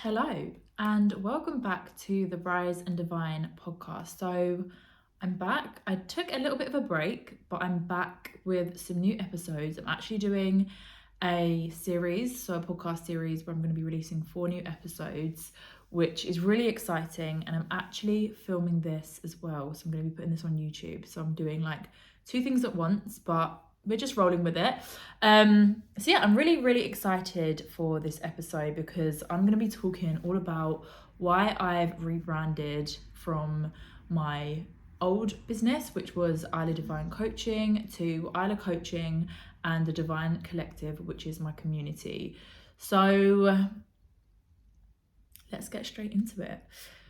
Hello, and welcome back to the Rise and Divine podcast. So, I'm back. I took a little bit of a break, but I'm back with some new episodes. I'm actually doing a series, so a podcast series where I'm going to be releasing 4 new episodes, which is really exciting. And I'm actually filming this as well. So, I'm going to be putting this on YouTube. So, I'm doing like 2 things at once, but we're just rolling with it. So yeah, I'm really excited for this episode because I'm going to be talking all about why I've rebranded from my old business, which was Iv'E Divine Coaching, to Iv'E Coaching and the Divine Collective, which is my community. So let's get straight into it.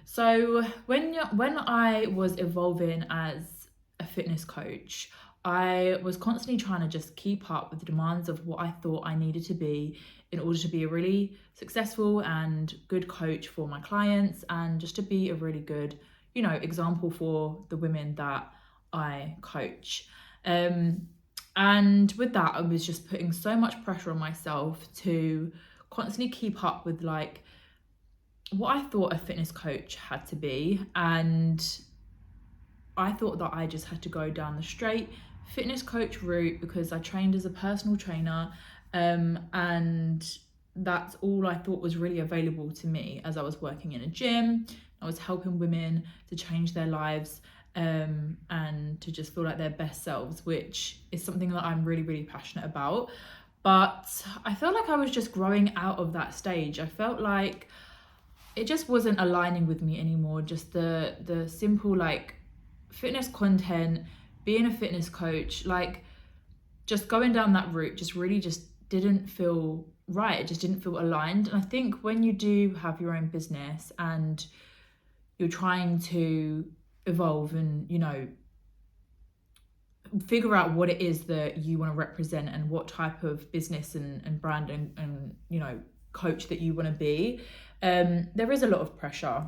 So when I was evolving as a fitness coach, I was constantly trying to just keep up with the demands of what I thought I needed to be in order to be a really successful and good coach for my clients, and just to be a really good, example for the women that I coach. And with that, I was just putting so much pressure on myself to constantly keep up with like what I thought a fitness coach had to be. And I thought that I just had to go down the straight fitness coach route because I trained as a personal trainer, and that's all I thought was really available to me as I was working in a gym. I was helping women to change their lives, and to just feel like their best selves, which is something that I'm really passionate about. But I felt like I was just growing out of that stage. I felt like it just wasn't aligning with me anymore. Just the simple like fitness content, being a fitness coach, like just going down that route just really just didn't feel right. It just didn't feel aligned. And I think when you do have your own business and you're trying to evolve and figure out what it is that you want to represent and what type of business and brand and coach that you want to be, there is a lot of pressure.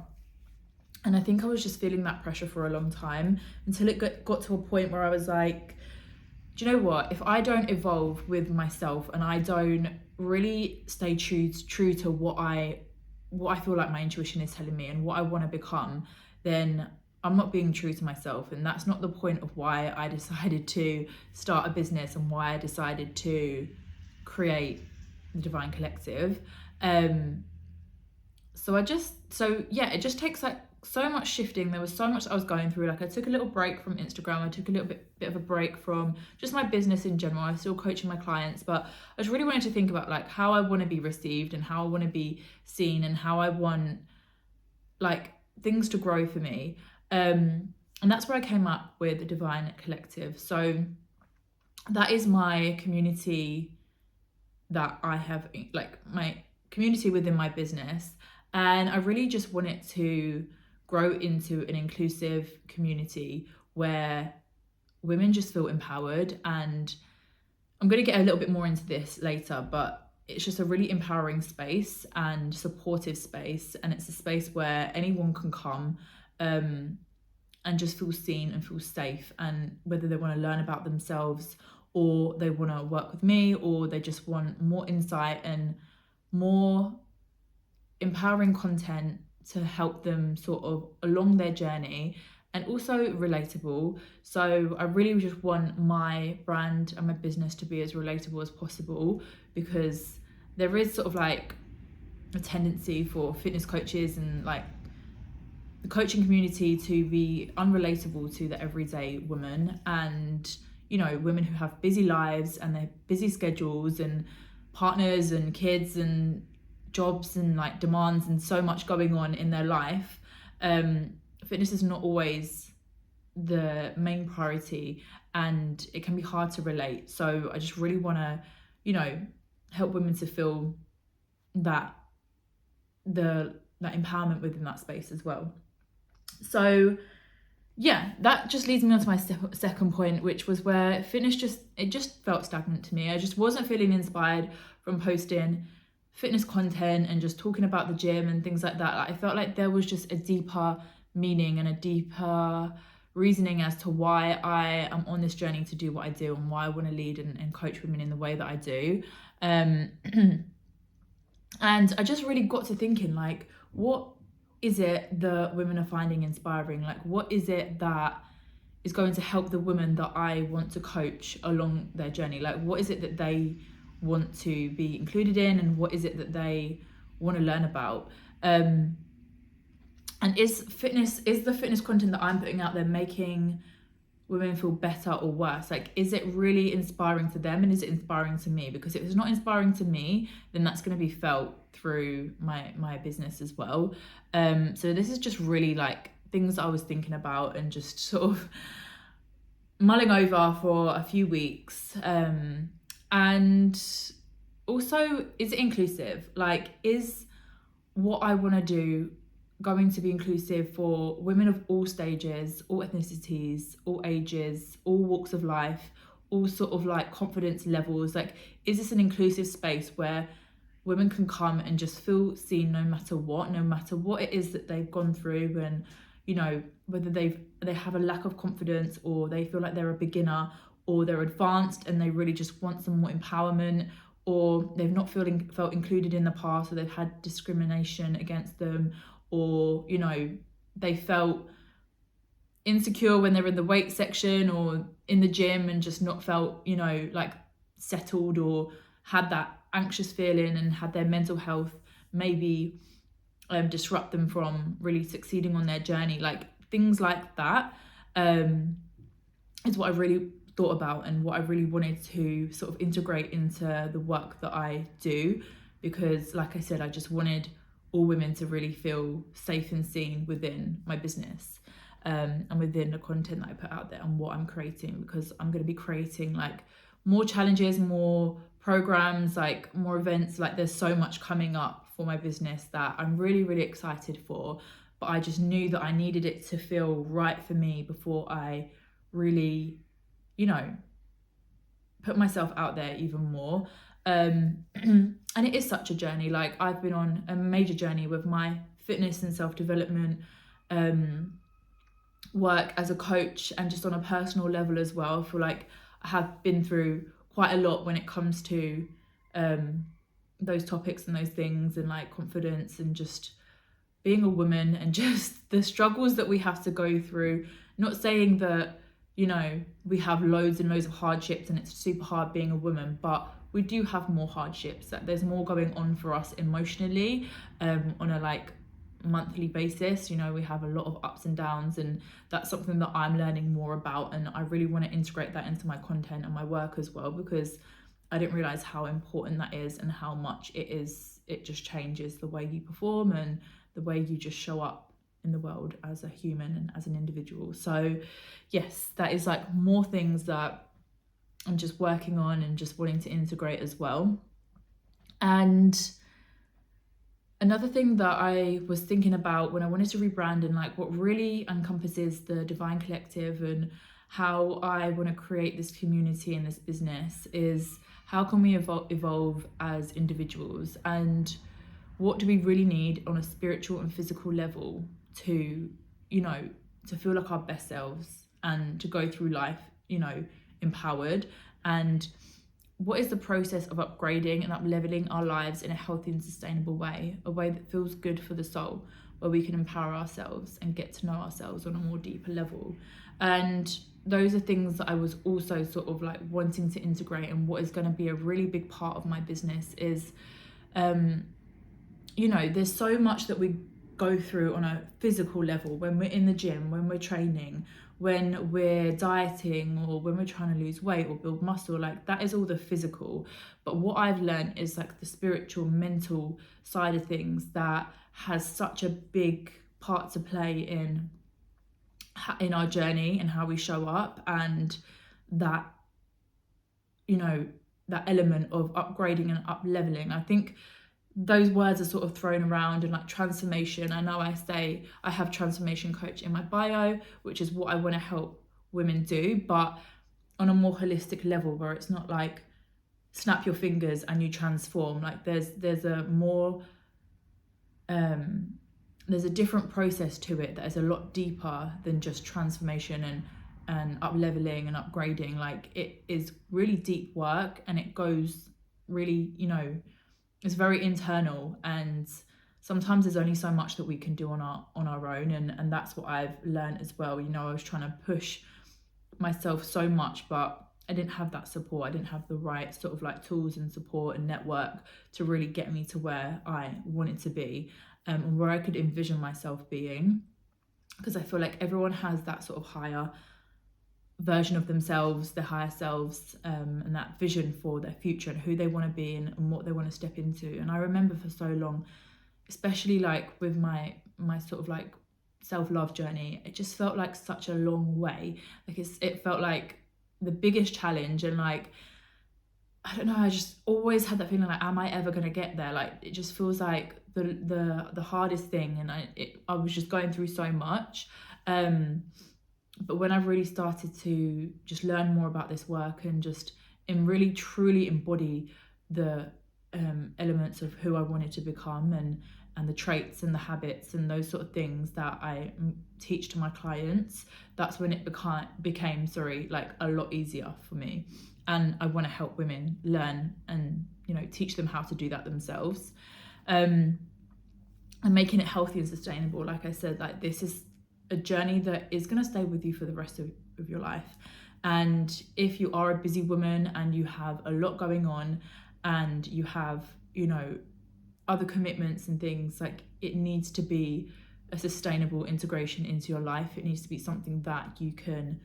And I think I was just feeling that pressure for a long time until it got to a point where I was like, do you know what? If I don't evolve with myself and I don't really stay true to what I feel like my intuition is telling me and what I want to become, then I'm not being true to myself. And that's not the point of why I decided to start a business and why I decided to create the Divine Collective. It just takes like so much shifting. There was so much I was going through. Like I took a little break from Instagram. I took a little bit of a break from just my business in general. I was still coaching my clients, but I just really wanted to think about like how I want to be received and how I want to be seen and how I want like things to grow for me. And that's where I came up with the Divine Collective. So that is my community that I have, like my community within my business. And I really just want it to grow into an inclusive community where women just feel empowered. And I'm going to get a little bit more into this later, but it's just a really empowering space and supportive space. And it's a space where anyone can come, and just feel seen and feel safe. And whether they want to learn about themselves or they want to work with me or they just want more insight and more empowering content to help them sort of along their journey, and also relatable. So I really just want my brand and my business to be as relatable as possible, because there is sort of like a tendency for fitness coaches and like the coaching community to be unrelatable to the everyday woman, and women who have busy lives and their busy schedules and partners and kids and jobs and like demands and so much going on in their life. Fitness is not always the main priority, and it can be hard to relate. So I just really want to help women to feel that that empowerment within that space as well. So yeah, that just leads me on to my second point, which was where fitness just felt stagnant to me. I just wasn't feeling inspired from posting fitness content and just talking about the gym and things like that. I felt like there was just a deeper meaning and a deeper reasoning as to why I am on this journey to do what I do and why I want to lead and coach women in the way that I do. And I just really got to thinking, like, what is it that women are finding inspiring? Like, what is it that is going to help the women that I want to coach along their journey? Like, what is it that they want to be included in, and what is it that they want to learn about? And is the fitness content that I'm putting out there making women feel better or worse? Like, is it really inspiring to them, and is it inspiring to me? Because if it's not inspiring to me, then that's going to be felt through my business as well. So this is just really like things I was thinking about and just sort of mulling over for a few weeks. And also, is it inclusive? Like, is what I want to do going to be inclusive for women of all stages, all ethnicities, all ages, all walks of life, all sort of like confidence levels? Like, is this an inclusive space where women can come and just feel seen no matter what it is that they've gone through, and you know, whether they have a lack of confidence, or they feel like they're a beginner, or they're advanced and they really just want some more empowerment, or they've not felt included in the past, or they've had discrimination against them, or you know, they felt insecure when they're in the weight section or in the gym and just not felt, you know, like settled, or had that anxious feeling and had their mental health maybe disrupt them from really succeeding on their journey. Like, things like that is what I really thought about, and what I really wanted to sort of integrate into the work that I do, because like I said, I just wanted all women to really feel safe and seen within my business, and within the content that I put out there and what I'm creating, because I'm going to be creating like more challenges, more programs, like more events. Like, there's so much coming up for my business that I'm really, really excited for, but I just knew that I needed it to feel right for me before I really, you know, put myself out there even more. And it is such a journey. Like, I've been on a major journey with my fitness and self-development work as a coach, and just on a personal level as well. I feel like I have been through quite a lot when it comes to those topics and those things, and like confidence and just being a woman, and just the struggles that we have to go through. Not saying that, you know, we have loads and loads of hardships and it's super hard being a woman, but we do have more hardships, that there's more going on for us emotionally on a like monthly basis. You know, we have a lot of ups and downs, and that's something that I'm learning more about, and I really want to integrate that into my content and my work as well, because I didn't realize how important that is, and how much it just changes the way you perform and the way you just show up in the world as a human and as an individual. So yes, that is like more things that I'm just working on and just wanting to integrate as well. And another thing that I was thinking about when I wanted to rebrand, and like what really encompasses the Divine Collective and how I want to create this community and this business, is how can we evolve as individuals, and what do we really need on a spiritual and physical level to, you know, to feel like our best selves and to go through life, you know, empowered. And what is the process of upgrading and up-leveling our lives in a healthy and sustainable way, a way that feels good for the soul, where we can empower ourselves and get to know ourselves on a more deeper level. And those are things that I was also sort of like wanting to integrate, and what is going to be a really big part of my business is, you know, there's so much that we go through on a physical level when we're in the gym, when we're training, when we're dieting, or when we're trying to lose weight or build muscle. Like, that is all the physical. But what I've learned is like the spiritual, mental side of things that has such a big part to play in our journey and how we show up, and that, you know, that element of upgrading and up leveling. I think those words are sort of thrown around, and like transformation. I know I say I have transformation coach in my bio, which is what I want to help women do, but on a more holistic level, where it's not like snap your fingers and you transform. Like, there's a more there's a different process to it that is a lot deeper than just transformation and up leveling and upgrading. Like, it is really deep work, and it goes really, you know, it's very internal, and sometimes there's only so much that we can do on our own, and that's what I've learned as well. You know, I was trying to push myself so much, but I didn't have that support. I didn't have the right sort of like tools and support and network to really get me to where I wanted to be, and where I could envision myself being, because I feel like everyone has that sort of higher version of themselves, their higher selves, and that vision for their future and who they want to be, and what they want to step into. And I remember for so long, especially like with my sort of like self-love journey, it just felt like such a long way. Like it felt like the biggest challenge, and like, I don't know, I just always had that feeling like, am I ever going to get there? Like, it just feels like the hardest thing, and I was just going through so much. But when I've really started to just learn more about this work, and just really truly embody the elements of who I wanted to become, and the traits and the habits and those sort of things that I teach to my clients, that's when it became like a lot easier for me. And I want to help women learn and, you know, teach them how to do that themselves, and making it healthy and sustainable. Like I said, like, this is a journey that is going to stay with you for the rest of your life. And if you are a busy woman and you have a lot going on, and you have, you know, other commitments and things, like, it needs to be a sustainable integration into your life. It needs to be something that you can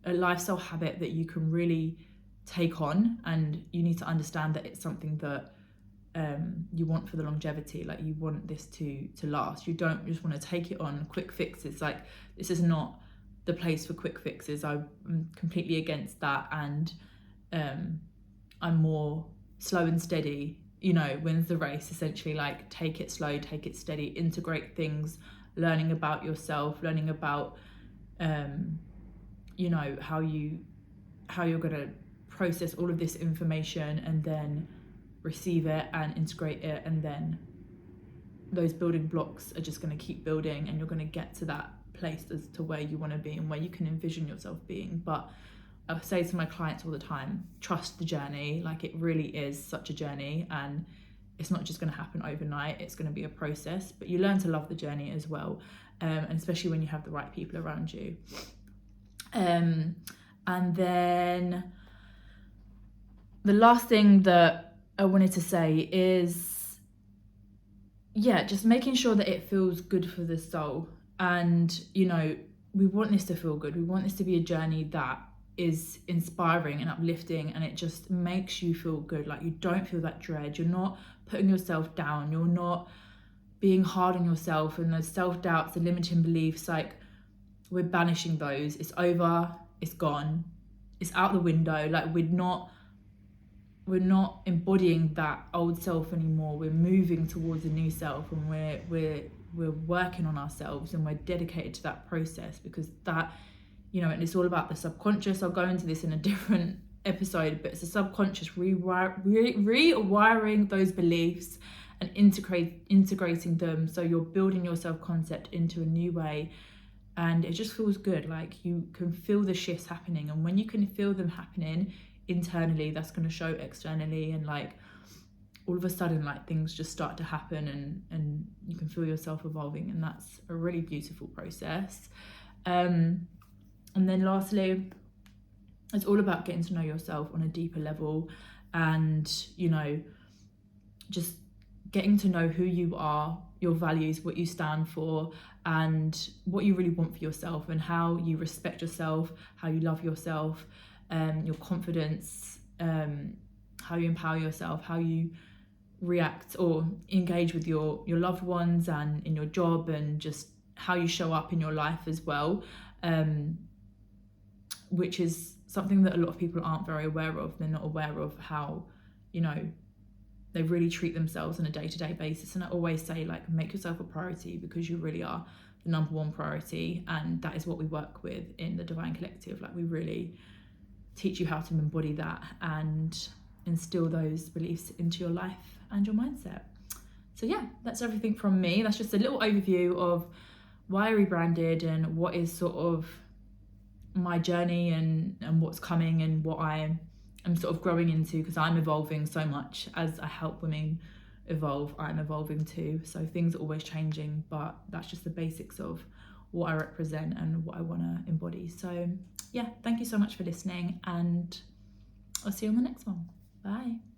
a lifestyle habit that you can really take on, and you need to understand that it's something that you want for the longevity. Like, you want this to last. You don't just want to take it on quick fixes. Like, this is not the place for quick fixes. I'm completely against that, and I'm more slow and steady, you know, wins the race, essentially. Like, take it slow, take it steady, integrate things, learning about yourself, learning about you know, how you're going to process all of this information, and then receive it and integrate it, and then those building blocks are just going to keep building, and you're going to get to that place as to where you want to be and where you can envision yourself being. But I say to my clients all the time, trust the journey. Like, it really is such a journey, and it's not just going to happen overnight. It's going to be a process, but you learn to love the journey as well, and especially when you have the right people around you. And then the last thing that I wanted to say is, yeah, just making sure that it feels good for the soul. And, you know, we want this to feel good. We want this to be a journey that is inspiring and uplifting, and it just makes you feel good. Like, you don't feel that dread. You're not putting yourself down. You're not being hard on yourself, and those self-doubts, the limiting beliefs, like, we're banishing those. It's over, it's gone, it's out the window. Like, we're not embodying that old self anymore. We're moving towards a new self, and we're working on ourselves, and we're dedicated to that process, because that, you know, and it's all about the subconscious. I'll go into this in a different episode, but it's the subconscious rewiring those beliefs and integrating them, so you're building your self-concept into a new way. And it just feels good. Like, you can feel the shifts happening, and when you can feel them happening internally, that's going to show externally, and like, all of a sudden, like, things just start to happen, and you can feel yourself evolving, and that's a really beautiful process. And then lastly, it's all about getting to know yourself on a deeper level, and, you know, just getting to know who you are, your values, what you stand for, and what you really want for yourself, and how you respect yourself, how you love yourself, your confidence, how you empower yourself, how you react or engage with your loved ones and in your job, and just how you show up in your life as well, which is something that a lot of people aren't very aware of. They're not aware of how, you know, they really treat themselves on a day-to-day basis. And I always say, like, make yourself a priority, because you really are the number one priority. And that is what we work with in the Divine Collective. Like, we really teach you how to embody that and instill those beliefs into your life and your mindset. So yeah, that's everything from me. That's just a little overview of why I rebranded, and what is sort of my journey, and what's coming, and what I'm am sort of growing into, because I'm evolving so much as I help women evolve. I'm evolving too, so things are always changing, but that's just the basics of what I represent and what I want to embody. So yeah, thank you so much for listening, and I'll see you on the next one. Bye.